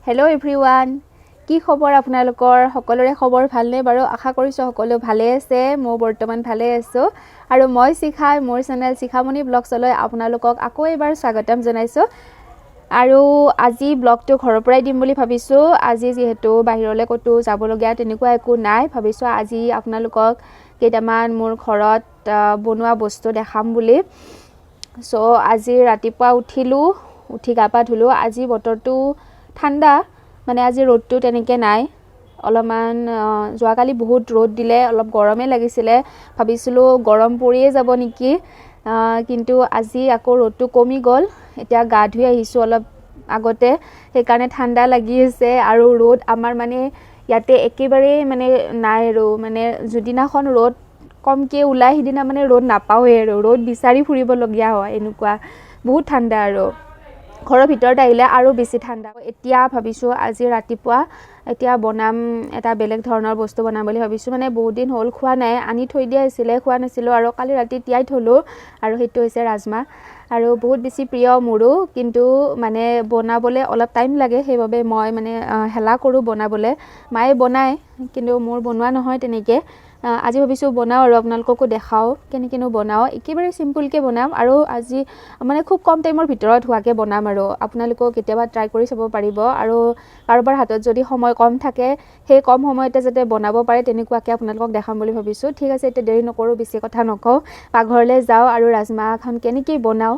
hello' everyone কি খবৰ আপোনালোকৰ সকলোৰে খবৰ ভালনে বাৰু আশা কৰিছো সকলো ভালে আছে মই বৰ্তমান ভালে আছো আৰু মই শিখা মোৰ চেনেল শিখামণি ব্লগছলৈ আপোনালোকক আকৌ এবাৰ স্বাগতম জনাইছো আৰু আজি ব্লগটো ঘৰৰ পৰাই দিম বুলি ভাবিছো আজি যেহেতু বাহিৰলৈ কতো যাব লগিয়া তেনেকুৱা একো নাই ভাবিছো আজি আপোনালোকক কেইটামান মোৰ ঘৰত বনোৱা বস্তু দেখাম বুলি সো আজি ৰাতিপুৱা উঠি গা পা ধুলো আজি বতৰটো ঠাণ্ডা মানে আজি ৰ'দটো তেনেকে নাই অলপমান যোৱাকালি বহুত ৰ'দ দিলে অলপ গৰমে লাগিছিলে ভাবিছিলো গৰম পৰিয়ে যাব নেকি কিন্তু আজি আকৌ ৰ'দটো কমি গ'ল এতিয়া গা ধুই আহিছো অলপ আগতে সেইকাৰণে ঠাণ্ডা লাগি আছে আৰু ৰ'দ আমাৰ মানে ইয়াতে একেবাৰে মানে নাই আৰু মানে যদিনাখন ৰ'দ কমকে ওলাই হিদিনা মানে ৰ'দ নাপাওয়ে আৰু ৰ'দ বিচাৰি ফুৰিব লগিয়া হয় এনেকুৱা বহুত ঠাণ্ডা আৰু ঘৰৰ ভিতৰত আহিলে আৰু বেছি ঠাণ্ডা এতিয়া ভাবিছো আজি ৰাতিপুৱা এতিয়া বনাম এটা বেলেগ ধৰণৰ বস্তু বনাম বুলি ভাবিছো মানে বহুত দিন হ'ল খোৱা নাই আনি থৈ দিয়া আছিল খোৱা নাছিলো আৰু কালি ৰাতি তিয়াই থলো আৰু হেতু হৈছে ৰাজমা আৰু বহুত বেছি প্ৰিয় মোৰো কিন্তু মানে বনাবলে অলপ টাইম লাগে সেইভাবে মই মানে হেলা কৰো বনাবলে মায়ে বনায় কিন্তু মোৰ বনোৱা নহয় তেনেকে আজি ভাবিছো বনাও আৰু আপোনালোককো দেখাও কেনেকেনো বনাও একেবাৰে সিম্পল কে বনাম আৰু আজি মানে খুব কম টাইমৰ ভিতৰত হোৱাকে বনাম আৰু আপোনালোকো কেতিয়াবা ট্ৰাই কৰি চাব পাৰিব আৰু কাৰোবাৰ হাতত যদি সময় কম থাকে সেই কম সময়তে যাতে বনাব পাৰে তেনেকুৱাকে আপোনালোকক দেখাম বুলি ভাবিছো ঠিক আছে এতিয়া দেৰি নকৰো বেছি কথা নকও পাকঘৰলৈ যাও আৰু ৰাজমাখন কেনেকৈ বনাও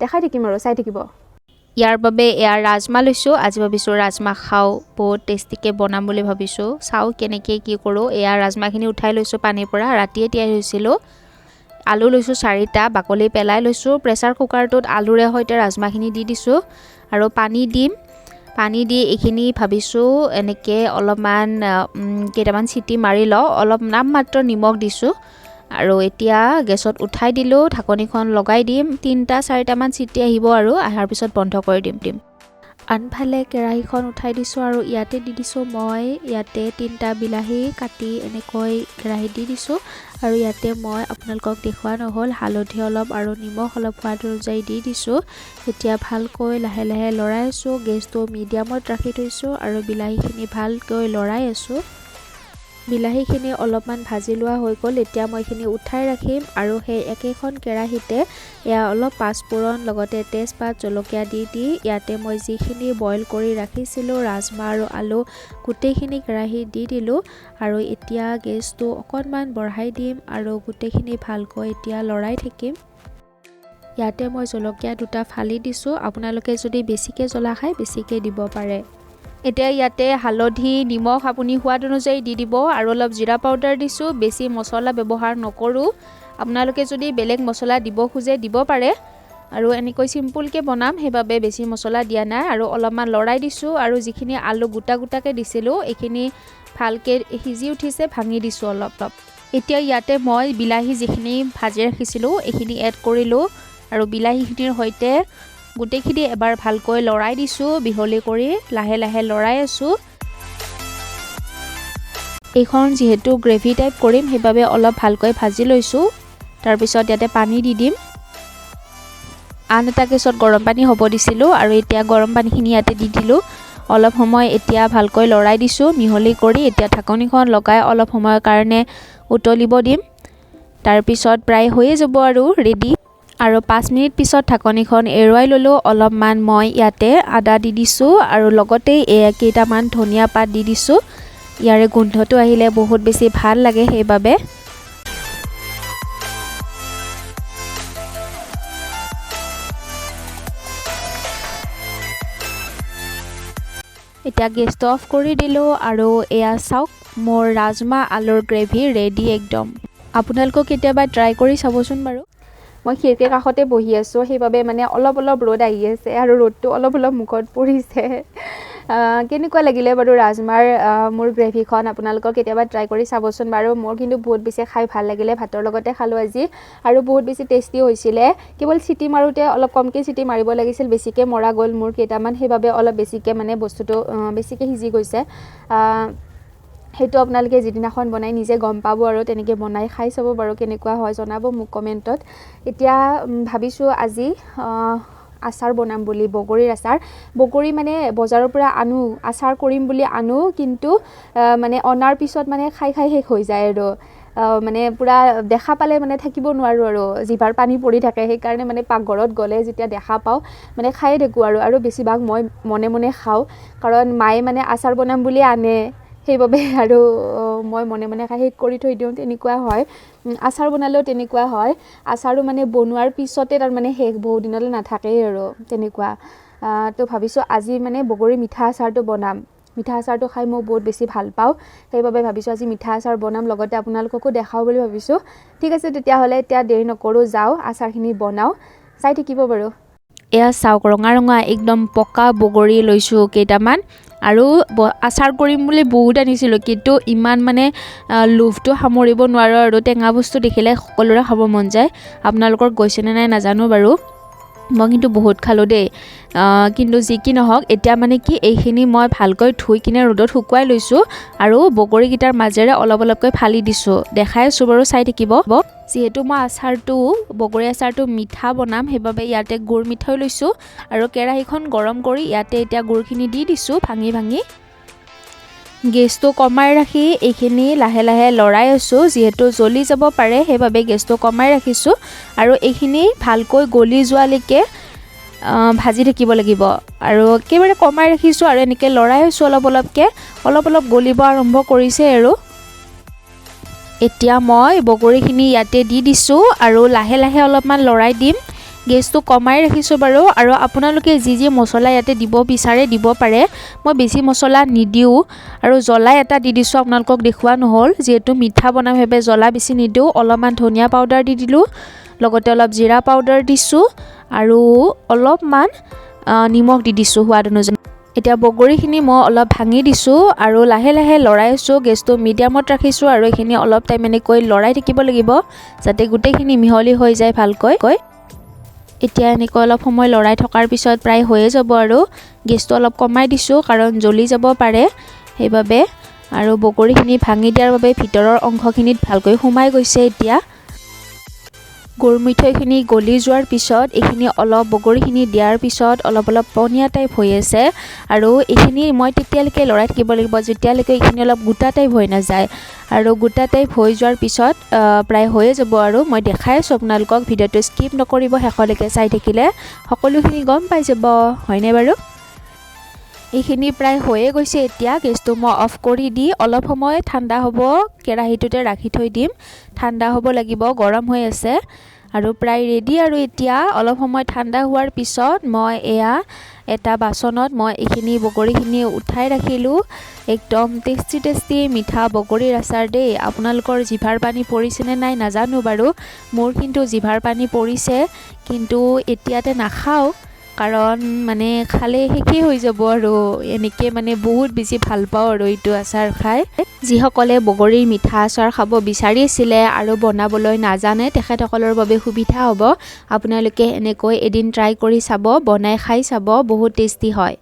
দেখাই থাকিম আৰু চাই থাকিব ইয়াৰ বাবে এয়া ৰাজমা লৈছো আজি ভাবিছো ৰাজমা খাও বহুত টেষ্টিকে বনাম বুলি ভাবিছো চাও কেনেকৈ কি কৰো এয়া ৰাজমাখিনি উঠাই লৈছো পানীৰ পৰা ৰাতিয়ে তিয়াই হৈছিল আলু লৈছো 4টা বাকলি পেলাই লৈছো প্ৰেসাৰ কুকাৰটোত আলুৰে হৈতে ৰাজমাখিনি দি দিছো আৰু পানী দি এখিনি ভাবিছো এনেকে অলপমান কেইটামান সিটি মাৰি লও অলপ নাম মাত্ৰ নিমখ দিছো আৰু এতিয়া গেছত উঠাই দিলো ঢাকনিখন লগাই দিম 3টা 4টা মান সিটি আহিব আৰু আহাৰ পিছত বন্ধ কৰি দিম আনফালে কেৰাহীখন উঠাই দিছো আৰু ইয়াতে দি দিছো মই ইয়াতে 3টা বিলাহী কাটি এনেকৈ কেৰাহী দি দিছো আৰু ইয়াতে মই আপোনালোকক দেখুৱা নহল হালধি অলপ আৰু নিমখ অলপ সোৱাদ অনুযায়ী দি দিছো এতিয়া ভালকৈ লাহে লাহে লৰাই আছো গেছটো মিডিয়ামত ৰাখি থৈছো আৰু বিলাহীখিনি ভালকৈ লৰাই আছো বিলাহীখিনি অলপমান ভাজি লোৱা হৈ গ'ল এতিয়া মই এখিনি উঠাই ৰাখিম আৰু সেই একেখন কেৰাহীতে ইয়া অলপ পাঁচফোৰণ লগতে তেজপাত জলকীয়া দি ইয়াতে মই যিখিনি বইল কৰি ৰাখিছিলো ৰাজমা আৰু আলু গোটেইখিনি কেৰাহীত দি দিলো আৰু এতিয়া গেছটো অকনমান বঢ়াই দিম আৰু গোটেইখিনি ভালকৈ এতিয়া লৰাই থাকিম ইয়াতে মই জলকীয়া দুটা ফালি দিছো আপোনালোকে যদি বেছিকে জ্বলা খায় বেছিকে দিব পাৰে এতিয়া ইয়াতে হালধি নিমখ আপুনি সোৱাদ অনুযায়ী দি দিব আৰু অলপ জিৰা পাউডাৰ দিছো বেছি মছলা ব্যৱহাৰ নকৰো আপোনালোকে যদি বেলেগ মছলা দিব খুজে দিব পাৰে আৰু এনেকৈ সিম্পল কে বনাম হেবাবে বেছি মছলা দিয়া নাই আৰু অলপমান লৰাই দিছো আৰু যিখিনি আলু গোটা গোটাকে দিছিলো এখিনি ভালকে হিজি উঠিছে ভাঙি দিছো অলপ এতিয়া ইয়াতে মই বিলাহী যিখিনি ভাজি ৰাখিছিলো এখিনি এড কৰিলো আৰু বিলাহীখিনিৰ হৈতে গোটেইখিনি এবাৰ ভালকৈ লৰাই দিছো বিহলি কৰি লাহে লাহে লৰাই আছো এইখন যেহেতু গ্ৰেভি টাইপ কৰিম হেবাবে অলপ ভালকৈ ভাজি লৈছো তাৰ পিছত ইয়াতে পানী দি দিম আন এটা গেছত গৰম পানী হ'ব দিছিলো আৰু এতিয়া গৰম পানীখিনি ইয়াতে দি দিলো অলপ সময় এতিয়া ভালকৈ লৰাই দিছো মিহলি কৰি এতিয়া ঢাকনিখন লগাই অলপ সময়ৰ কাৰণে উতলিব দিম তাৰ পিছত প্ৰায় হৈয়ে যাব আৰু ৰেডি আৰু 5 মিনিট পিছত ঢাকনিখন এৰুৱাই ললো অলপমান মই ইয়াতে আদা দি দিছো আৰু লগতে কেইটামান ধনিয়া পাত দি দিছো ইয়াৰে গোন্ধটো আহিলে বহুত বেছি ভাল লাগে সেইবাবে এতিয়া গেছটো অফ কৰি দিলো আৰু এয়া চাওক মোৰ ৰাজমা আলুৰ গ্ৰেভি ৰেডি একদম আপোনালোকক কেতিয়াবা ট্ৰাই কৰি চাবচোন বাৰু মই খিৰকিৰ কাষতে বহি আছো সেইবাবে মানে অলপ অলপ ৰ'দ আহি আছে আৰু ৰ'দটো অলপ অলপ মুখত পৰিছে কেনেকুৱা লাগিলে বাৰু ৰাজমাৰ মোৰ গ্ৰেভিখন আপোনালোকৰ কেতিয়াবা ট্ৰাই কৰি চাবচোন বাৰু মোৰ কিন্তু বহুত বেছি খাই ভাল লাগিলে ভাতৰ লগতে খালো আজি আৰু বহুত বেছি টেষ্টি হৈছিলে কেৱল সিটি মাৰোতে অলপ কমকে সিটি মাৰিব লাগিছিল বেছিকে মৰা গ'ল মোৰ কেইটামান সেইবাবে অলপ বেছিকে মানে বস্তুটো বেছিকে সিজি গৈছে হেতু আপোনালোকে যিদিনাখন বনাই নিজে গম পাব আৰু তেনেকে বনাই খাই চাব বাৰু কেনেকুৱা হয় জনাব মোক কমেন্টত এতিয়া ভাবিছো আজি আচাৰ বনাম বুলি বগৰীৰ আচাৰ বগৰী মানে বজাৰৰ পৰা আনো আচাৰ কৰিম বুলি আনো কিন্তু মানে অনাৰ পিছত মানে খাই শেষ হৈ যায় আৰু মানে পুৰা দেখা পালে মানে থাকিব নোৱাৰো আৰু জিভাৰ পানী পৰি থাকে সেইকাৰণে মানে পাকঘৰত গ'লে যেতিয়া দেখা পাওঁ মানে খাই থাকো আৰু বেছিভাগ মই মনে মনে খাওঁ কাৰণ মায়ে মানে আচাৰ বনাম বুলি আনে সেইবাবে আৰু মই মনে মনে খাই শেষ কৰি থৈ দিওঁ তেনেকুৱা হয় আচাৰ বনালেও তেনেকুৱা হয় আচাৰো মানে বনোৱাৰ পিছতে তাৰ মানে শেষ বহু দিনলৈ নাথাকেই আৰু তেনেকুৱা তো ভাবিছোঁ আজি মানে বগৰী মিঠা আচাৰটো বনাম মিঠা আচাৰটো খাই মই বহুত বেছি ভাল পাওঁ সেইবাবে ভাবিছোঁ আজি মিঠা আচাৰ বনাম লগতে আপোনালোককো দেখাওঁ বুলি ভাবিছোঁ ঠিক আছে তেতিয়াহ'লে এতিয়া দেৰি নকৰোঁ যাওঁ আচাৰখিনি বনাওঁ চাই থাকিব বাৰু এয়া চাওক ৰঙা ৰঙা একদম পকা বগৰী লৈছোঁ কেইটামান আৰু আচাৰ কৰিম বুলি বহুত আনিছিলোঁ কিন্তু ইমান মানে লোভটো সামৰিব নোৱাৰোঁ আৰু টেঙা বস্তু দেখিলে সকলোৰে খাব মন যায় আপোনালোকৰ গৈছেনে নাই নাজানো বাৰু মই কিন্তু বহুত খালোঁ দেই কিন্তু যি কি নহওক এতিয়া মানে কি এইখিনি মই ভালকৈ ধুই কিনে ৰ'দত শুকুৱাই লৈছোঁ আৰু বগৰীকেইটাৰ মাজেৰে অলপ অলপকৈ ফালি দিছোঁ দেখাই আছোঁ বাৰু চাই থাকিব যিহেতু মই বগৰী আচাৰটো মিঠা বনাম সেইবাবে ইয়াতে গুড় মিঠৈ লৈছোঁ আৰু কেৰাহীখন গৰম কৰি ইয়াতে এতিয়া গুড়খিনি দি দিছোঁ ভাঙি গেছটো কমাই ৰাখি এইখিনি লাহে লাহে লৰাই আছোঁ যিহেতু জ্বলি যাব পাৰে সেইবাবে গেছটো কমাই ৰাখিছোঁ আৰু এইখিনি ভালকৈ গলি যোৱালৈকে ভাজি থাকিব লাগিব আৰু একেবাৰে কমাই ৰাখিছোঁ আৰু এনেকৈ লৰাই আছোঁ অলপ অলপ গলিব আৰম্ভ কৰিছে আৰু এতিয়া মই বগৰীখিনি ইয়াতে দি দিছোঁ আৰু লাহে লাহে অলপমান লৰাই দিম গেছটো কমাই ৰাখিছোঁ বাৰু আৰু আপোনালোকে যি মছলা ইয়াতে দিব বিচাৰে দিব পাৰে মই বেছি মছলা নিদিওঁ আৰু জ্বলা এটা দি দিছোঁ আপোনালোকক দেখুওৱা নহ'ল যিহেতু মিঠা বনাম সেইবাবে জ্বলা বেছি নিদিওঁ অলপমান ধনিয়া পাউডাৰ দি দিলোঁ লগতে অলপ জিৰা পাউডাৰ দিছোঁ আৰু অলপমান নিমখ দি দিছোঁ সোৱাদ অনুযায়ী এতিয়া বগৰীখিনি মই অলপ ভাঙি দিছোঁ আৰু লাহে লাহে লৰাই আছোঁ গেছটো মিডিয়ামত ৰাখিছোঁ আৰু এইখিনি অলপ টাইম এনেকৈ লৰাই থাকিব লাগিব যাতে গোটেইখিনি মিহলি হৈ যায় ভালকৈ এতিয়া এনেকৈ অলপ সময় লৰাই থকাৰ পিছত প্ৰায় হৈয়ে যাব আৰু গেছটো অলপ কমাই দিছোঁ কাৰণ জ্বলি যাব পাৰে সেইবাবে আৰু বগৰীখিনি ভাঙি দিয়াৰ বাবে ভিতৰৰ অংশখিনিত ভালকৈ সোমাই গৈছে এতিয়া গুড় মিঠৈখিনি গলি যোৱাৰ পিছত এইখিনি অলপ বগৰীখিনি দিয়াৰ পিছত অলপ পনীয়া টাইপ হৈ আছে আৰু এইখিনি মই তেতিয়ালৈকে লৰাই থাকিব লাগিব যেতিয়ালৈকে এইখিনি অলপ গোটা টাইপ হৈ নাযায় আৰু গোটা টাইপ হৈ যোৱাৰ পিছত প্ৰায় হৈয়ে যাব আৰু মই দেখাই আছোঁ আপোনালোকক ভিডিঅ'টো স্কিপ নকৰিব শেষলৈকে চাই থাকিলে সকলোখিনি গম পাই যাব হয়নে বাৰু এইখিনি প্ৰায় হৈয়ে গৈছে এতিয়া গেছটো মই অফ কৰি দি অলপ সময় ঠাণ্ডা হ'ব কেৰাহীটোতে ৰাখি থৈ দিম ঠাণ্ডা হ'ব লাগিব গৰম হৈ আছে আৰু প্ৰায় ৰেডি আৰু এতিয়া অলপ সময় ঠাণ্ডা হোৱাৰ পিছত মই এয়া এটা বাচনত মই এইখিনি বগৰীখিনি উঠাই ৰাখিলোঁ একদম টেষ্টি মিঠা বগৰীৰ আচাৰ দেই আপোনালোকৰ জিভাৰ পানী পৰিছেনে নাই নাজানো বাৰু মোৰ কিন্তু জিভাৰ পানী পৰিছে কিন্তু এতিয়াতে নাখাওঁ কাৰণ মানে খালে শেষেই হৈ যাব আৰু এনেকৈ মানে বহুত বেছি ভাল পাওঁ আৰু এইটো আচাৰ খাই যিসকলে বগৰীৰ মিঠা আচাৰ খাব বিচাৰিছিলে আৰু বনাবলৈ নাজানে তেখেতসকলৰ বাবে সুবিধা হ'ব আপোনালোকে এনেকৈ এদিন ট্ৰাই কৰি চাব বনাই খাই চাব বহুত টেষ্টি হয়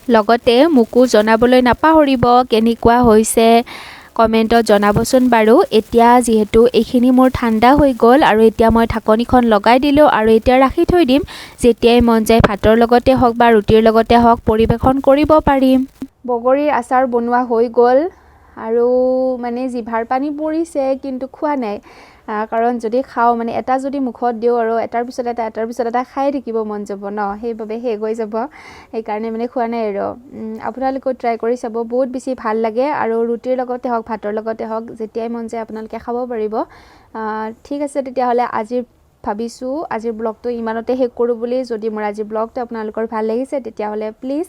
লগতে মোকো জনাবলৈ নাপাহৰিব কেনেকুৱা হৈছে কমেণ্টত জনাবচোন বাৰু এতিয়া যিহেতু এইখিনি মোৰ ঠাণ্ডা হৈ গ'ল আৰু এতিয়া মই ঢাকনিখন লগাই দিলোঁ আৰু এতিয়া ৰাখি থৈ দিম যেতিয়াই মন যায় ভাতৰ লগতে হওক বা ৰুটিৰ লগতে হওক পৰিৱেশন কৰিব পাৰিম বগৰীৰ আচাৰ বনোৱা হৈ গ'ল আৰু মানে জিভাৰ পানী পৰিছে কিন্তু খোৱা নাই কাৰণ যদি খাওঁ মানে এটা যদি মুখত দিওঁ আৰু এটাৰ পিছত এটা খাই থাকিব মন যাব ন সেইবাবে শেষ হৈ যাব সেইকাৰণে মানে খোৱা নাই আৰু আপোনালোকেও ট্ৰাই কৰি চাব বহুত বেছি ভাল লাগে আৰু ৰুটিৰ লগতে হওক ভাতৰ লগতে হওক যেতিয়াই মন যায় আপোনালোকে খাব পাৰিব ঠিক আছে তেতিয়াহ'লে ভাবিছোঁ আজিৰ ব্লগটো ইমানতে শেষ কৰোঁ বুলি যদি মোৰ আজিৰ ব্লগটো আপোনালোকৰ ভাল লাগিছে তেতিয়াহ'লে প্লিজ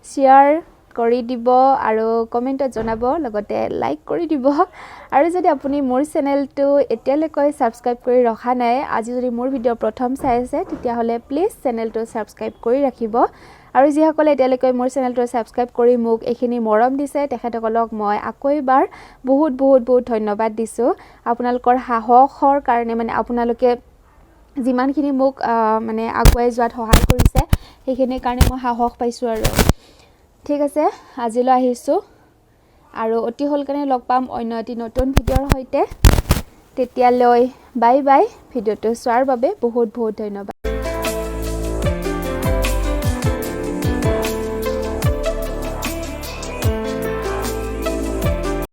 শ্বেয়াৰ কৰি দিব আৰু কমেণ্টত জনাব লগতে লাইক কৰি দিব আৰু যদি আপুনি মোৰ চেনেলটো এতিয়ালৈকে ছাবস্ক্ৰাইব কৰি ৰখা নাই আজি যদি মোৰ ভিডিঅ' প্ৰথম চাই আছে তেতিয়াহ'লে প্লিজ চেনেলটো ছাবস্ক্ৰাইব কৰি ৰাখিব আৰু যিসকলে এতিয়ালৈকে মোৰ চেনেলটো ছাবস্ক্ৰাইব কৰি মোক এইখিনি মৰম দিছে তেখেতসকলক মই আকৌ এবাৰ বহুত ধন্যবাদ দিছোঁ আপোনালোকৰ সাহসৰ কাৰণে মানে আপোনালোকে যিমানখিনি মোক মানে আগুৱাই যোৱাত সহায় কৰিছে সেইখিনিৰ কাৰণে মই সাহস পাইছোঁ আৰু ঠিক আছে আজিলৈ আহিছোঁ আৰু অতি সোনকালে লগ পাম অন্য এটি নতুন ভিডিঅ'ৰ সৈতে তেতিয়ালৈ বাই বাই ভিডিঅ'টো চোৱাৰ বাবে বহুত ধন্যবাদ